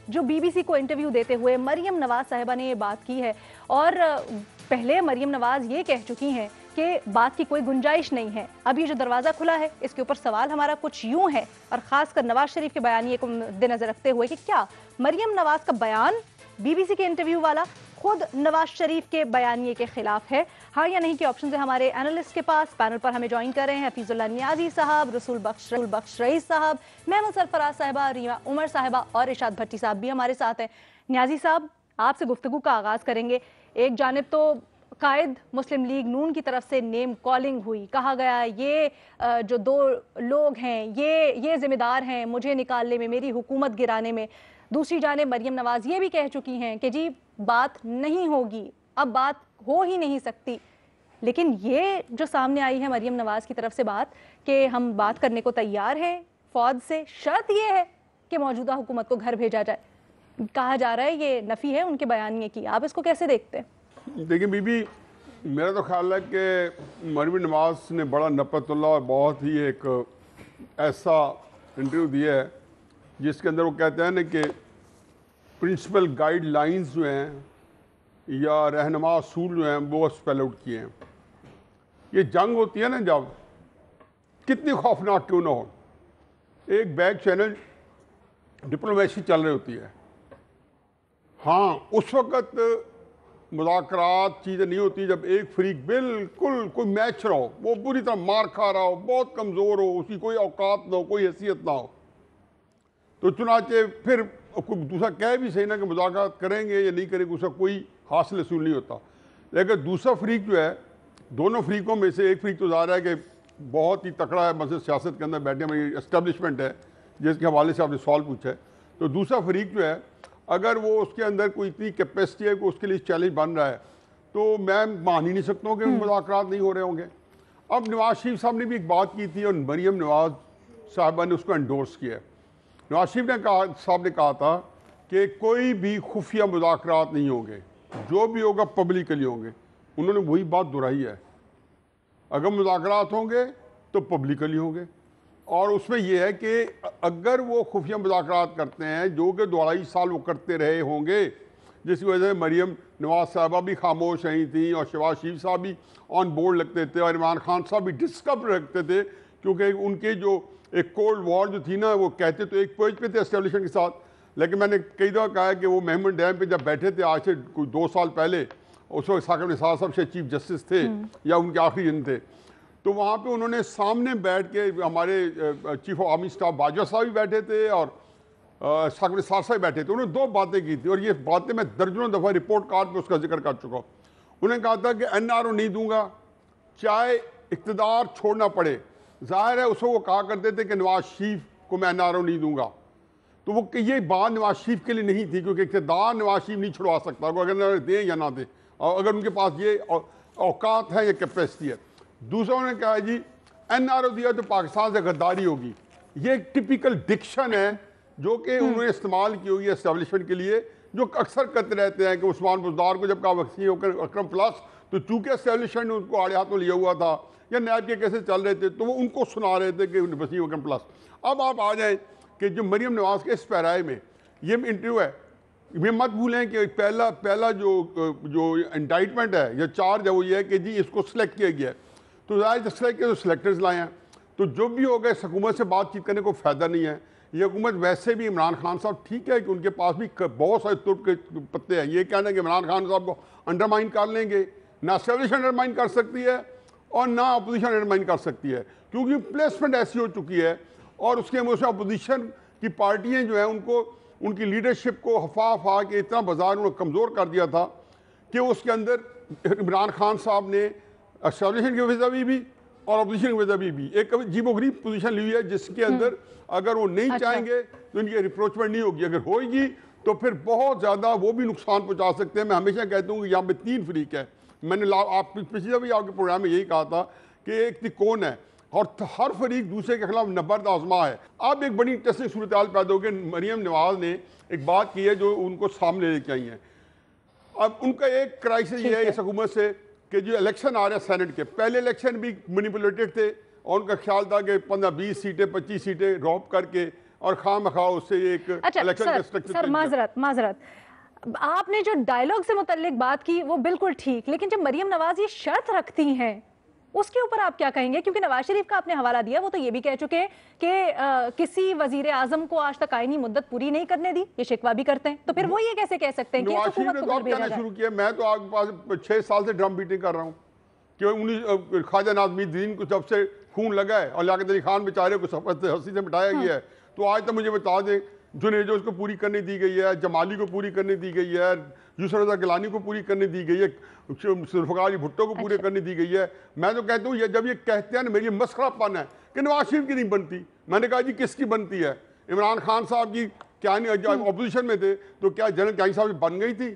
जो BBC को interview देते हुए मरियम नवाज साहिबा ने ये बात की है, और पहले मरियम नवाज ये कह चुकी हैं कि बात की कोई गुंजाइश नहीं है। अब ये जो दरवाज़ा खुला है, इसके ऊपर सवाल हमारा कुछ यूं है, और ख़ासकर नवाज शरीफ के बयानिए को मद्देनज़र रखते हुए कि क्या मरियम नवाज का बयान BBC के इंटरव्यू वाला खुद नवाज शरीफ के बयानिए के खिलाफ है, हाँ या नहीं के ऑप्शन है हमारे एनालिस्ट के पास। पैनल पर हमें ज्वाइन कर रहे हैं हफीजुल्लाह नियाजी साहब, रसूल बख्श रईस साहब, महमूद सरफराज साहिबा, रीमा उमर साहिबा और इरशाद भट्टी साहब भी हमारे साथ हैं। नियाजी साहब, आपसे गुफ्तगू का आगाज़ करेंगे। एक जानिब तो कायद मुस्लिम लीग नून की तरफ से नेम कॉलिंग हुई, कहा गया ये जो दो लोग हैं ये जिम्मेदार हैं मुझे निकालने में, मेरी हुकूमत गिराने में। दूसरी जानिब मरियम नवाज ये भी कह चुकी हैं कि जी बात नहीं होगी, अब बात हो ही नहीं सकती। लेकिन ये जो सामने आई है मरियम नवाज की तरफ से बात कि हम बात करने को तैयार हैं फौज से, शर्त ये है कि मौजूदा हुकूमत को घर भेजा जाए, कहा जा रहा है ये नफ़ी है उनके बयानिए की। आप इसको कैसे देखते हैं? देखिए बीबी, मेरा तो ख्याल है कि मरियम नवाज ने बड़ा नपतुल्लाह और बहुत ही एक ऐसा इंटरव्यू दिया है जिसके अंदर वो कहते हैं ना कि प्रिंसिपल गाइडलाइंस जो हैं या रहनुमा असूल जो हैं वो स्पेल आउट किए हैं। ये जंग होती है ना, जब कितनी खौफनाक क्यों ना हो, एक बैक चैनल डिप्लोमेसी चल रही होती है। हाँ, उस वक़्त मुज़ाकरात चीज़ें नहीं होती जब एक फरीक बिल्कुल कोई मैच रहा हो, वो पूरी तरह मार खा रहा हो, बहुत कमज़ोर हो, उसकी कोई औकात ना हो, कोई हैसियत ना हो, तो चुनाचे फिर कोई दूसरा कह भी सही ना कि मुज़ाकरात करेंगे या नहीं करेंगे, उसका कोई हासिल असूल नहीं होता। लेकिन दूसरा फरीक जो है, दोनों फरीकों में से एक फरीक तो ज़ाहिर है कि बहुत ही तकड़ा है, मतलब सियासत के अंदर बैठने में इस्टेब्लिशमेंट है जिसके हवाले से आपने सवाल पूछा है। तो दूसरा फरीक जो है, अगर वो उसके अंदर कोई इतनी कैपेसिटी है कि उसके लिए चैलेंज बन रहा है, तो मैं मान ही नहीं सकता हूँ कि मुज़ाकरात नहीं हो रहे होंगे। अब नवाज शरीफ साहब ने भी एक बात की थी और मरियम नवाज साहिबा ने उसको एंडोर्स किया। नवाज शरीफ ने कहा था कि कोई भी खुफिया मुज़ाकरात नहीं होंगे, जो भी होगा पब्लिकली होंगे। उन्होंने वही बात दोहराई है, अगर मुज़ाकरात होंगे तो पब्लिकली होंगे। और उसमें यह है कि अगर वो खुफिया मुज़ाकरात करते हैं जो कि 2.5 साल वो करते रहे होंगे, जिसकी वजह से मरियम नवाज साहिबा भी खामोश रही थी और शहबाज शरीफ साहब भी ऑन बोर्ड लगते थे और इमरान खान साहब भी डिस्कवर रखते थे, क्योंकि उनके जो एक कोल्ड वॉर जो थी ना, वो कहते तो एक पेज पे थे एस्टेब्लिशमेंट के साथ, लेकिन मैंने कई दफ़ा कहा है कि वो मेहमन डैम पे जब बैठे थे आज से कोई 2 साल पहले, उस वक्त साकिब निसार साहब से चीफ जस्टिस थे या उनके आखिरी दिन थे, तो वहाँ पे उन्होंने सामने बैठ के हमारे chief of army staff Bajwa साहब भी बैठे थे और साकिब निसार साहब बैठे थे। उन्होंने 2 बातें की थी और ये बातें मैं दर्जनों दफ़ा रिपोर्ट कार्ड पे उसका जिक्र कर चुका हूँ। उन्होंने कहा था कि NRO नहीं दूंगा चाहे इक़्तिदार छोड़ना पड़े। ज़ाहिर है उसको वो कहा करते थे कि नवाज शरीफ को मैं NRO नहीं दूंगा, तो वो ये बात नवाज शरीफ के लिए नहीं थी, क्योंकि इक़्तिदार नवाज शरीफ नहीं छुड़वा सकता, अगर दें या ना दें, और अगर उनके पास ये औकात है या कैपेसिटी है। दूसरा उन्होंने कहा जी NRO दिया तो पाकिस्तान से गद्दारी होगी। ये एक टिपिकल डिक्शन है जो कि उन्होंने इस्तेमाल की होगी एस्टेब्लिशमेंट के लिए, जो अक्सर करते रहते हैं कि उस्मान बुज़दार को जब कहा वसीम अकरम प्लस, तो चूँकि एस्टेब्लिशमेंट ने उनको आड़े हाथों लिया हुआ था या नैब के कैसे चल रहे थे, तो वो उनको सुना रहे थे कि वसीम अकरम प्लस। अब आप आ जाएँ कि जो मरियम नवाज के इस पैराए में ये इंटरव्यू है, ये मत भूलें कि पहला जो इंडाइटमेंट है या चार्ज है वो ये है कि जी इसको सिलेक्ट किया गया है, तो ज़ाहिर इसलिए कि जो सिलेक्टर्स लाए हैं, तो जो भी हो गए इस हुकूमत से बातचीत करने को फ़ायदा नहीं है। ये हुकूमत वैसे भी इमरान खान साहब ठीक है कि उनके पास भी बहुत सारे तुर्क के पत्ते हैं, ये कहना कि इमरान खान साहब को अंडरमाइन कर लेंगे, ना एस्टेब्लिशमेंट अंडरमाइन कर सकती है और ना अपोजिशन अंडरमाइन कर सकती है, क्योंकि प्लेसमेंट ऐसी हो चुकी है और उसके उसमें अपोजिशन की पार्टियाँ जो हैं उनको उनकी लीडरशिप को हफा के इतना बाजार उन्होंने कमज़ोर कर दिया था कि उसके अंदर इमरान खान साहब ने एस्टेब्लिशमेंट के वजह भी और अपोजिशन की वजह भी एक अजीबोगरीब पोजीशन ली हुई है, जिसके अंदर अगर वो नहीं चाहेंगे तो इनकी रिप्रोचमेंट नहीं होगी, अगर होगी तो फिर बहुत ज़्यादा वो भी नुकसान पहुंचा सकते हैं। मैं हमेशा कहता हूँ कि यहाँ पे 3 फरीक है। मैंने आप पिछले भी आपके प्रोग्राम में यही कहा था कि एक तिकोन है और हर फरीक दूसरे के खिलाफ नबर्द आजमा है। अब एक बड़ी इंटरेस्टिंग सूरत हाल पैदा हो गई। मरियम नवाज ने एक बात की है जो उनको सामने लेके आई है। अब उनका एक क्राइसिस ये है इस हुकूमत से कि जो इलेक्शन आ रहे हैं सेनेट के, पहले इलेक्शन भी मैनिपुलेटेड थे और उनका ख्याल था कि 15-20 सीटें 25 सीटें रॉब करके اور خواہ مخواہ اس سے ایک اچھا الیکشن کا اسٹرکچر سر معذرت آپ نے جو ڈائیلاگ سے متعلق بات کی وہ بالکل ٹھیک، لیکن جب مریم نواز یہ شرط رکھتی ہیں اس کے اوپر آپ کیا کہیں گے؟ کیونکہ نواز شریف کا آپ نے حوالہ دیا، وہ تو یہ بھی کہہ چکے ہیں کہ کسی وزیر اعظم کو آج تک آئینی مدت پوری نہیں کرنے دی، یہ شکوہ بھی کرتے ہیں، تو پھر وہ یہ کیسے کہہ سکتے ہیں کہ نواز شریف حکومت نے کو تو گھر اب بھیجا کہنا جائے؟ شروع کیا، میں تو آپ کے پاس 6 سال سے ڈرم بیٹنگ کر رہا ہوں کہ خواجہ ناظم الدین کو جب سے خون لگا ہے اور لیاقت علی خان بیچارے کو سفر سے ہنسی سے مٹایا گیا ہے، تو آج تک مجھے بتا دیں جنید اس کو پوری کرنے دی گئی ہے، جمالی کو پوری کرنے دی گئی ہے، یوسف رضا گیلانی کو پوری کرنے دی گئی ہے، ذوالفقار علی بھٹو کو پورے کرنے دی گئی ہے۔ میں تو کہتا ہوں یہ جب یہ کہتے ہیں نا میری مسخرہ پن ہے کہ نواز شریف کی نہیں بنتی، میں نے کہا جی کس کی بنتی ہے؟ عمران خان صاحب کی کیا نہیں اپوزیشن میں تھے تو کیا جنرل قائم صاحب بن گئی تھی؟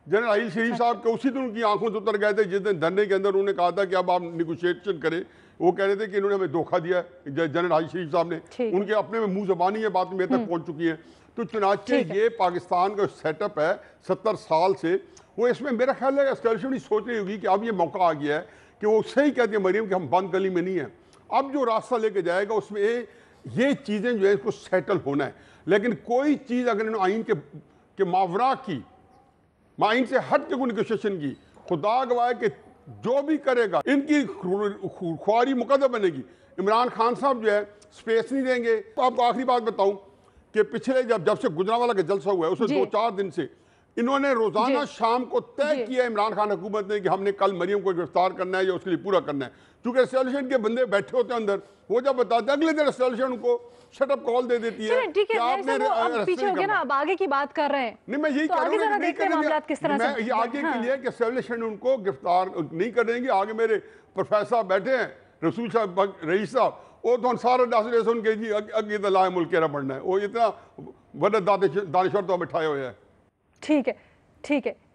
جنرل عائل شریف صاحب کے اسی دن ان کی آنکھوں سے اتر گئے تھے جس دن دھرنے کے اندر انہوں نے کہا تھا کہ اب آپ نیگوشیشن کریں، وہ کہہ رہے تھے کہ انہوں نے ہمیں دھوکہ دیا ہے جنرل عائل شریف صاحب نے، ان کے اپنے میں منہ زبانی یہ بات میرے تک پہنچ چکی ہے۔ تو چنانچہ یہ پاکستان کا سیٹ اپ ہے 70 سال سے، وہ اس میں میرا خیال ہے اسٹیبلشمنٹ سوچ رہی ہوگی کہ اب یہ موقع آ گیا ہے کہ وہ صحیح کہتی ہے مریم کہ ہم بند گلی میں نہیں ہیں، اب جو راستہ لے کے جائے گا اس میں یہ چیزیں جو ہے اس کو سیٹل ہونا ہے، لیکن کوئی چیز اگر انہوں آئین کے ماورا کی، آئین سے ہٹ کے کوئی نیگوشیشن کی، خدا گواہ کہ جو بھی کرے گا ان کی خواری مقدر بنے گی۔ عمران خان صاحب جو ہے سپیس نہیں دیں گے۔ تو آپ کو آخری بات بتاؤں کہ پچھلے جب سے گجرانوالہ کا جلسہ ہوا ہے اس میں 2-4 دن سے انہوں نے روزانہ شام کو طے کیا عمران خان حکومت نے کہ ہم نے کل مریم کو گرفتار کرنا ہے یا اس کے لیے پورا کرنا ہے، کیونکہ اسٹیبلشمنٹ کے بندے بیٹھے ہوتے ہیں اندر، وہ جب بتاتے ہیں اگلے دن اسٹیبلشمنٹ ان کو شٹ اپ کال دے دیتی ہے کہ آپ نے پیچھے ہو گیا نا، اب آگے کی بات کر رہے ہیں۔ نہیں میں یہی کہہ رہا ہوں میں یہ آگے کے لیے کہ اسٹیبلشمنٹ ان کو گرفتار نہیں کریں گی۔ آگے میرے پروفیسر صاحب بیٹھے ہیں، رسول صاحب رئیس صاحب، وہ تو سارا ڈاسے سن کے جی اگے تو لائے ملک کیرا بڑھنا ہے، وہ اتنا بڑا دانشور تو بٹھائے ہوئے ہیں۔ ٹھیک ہے ٹھیک ہے۔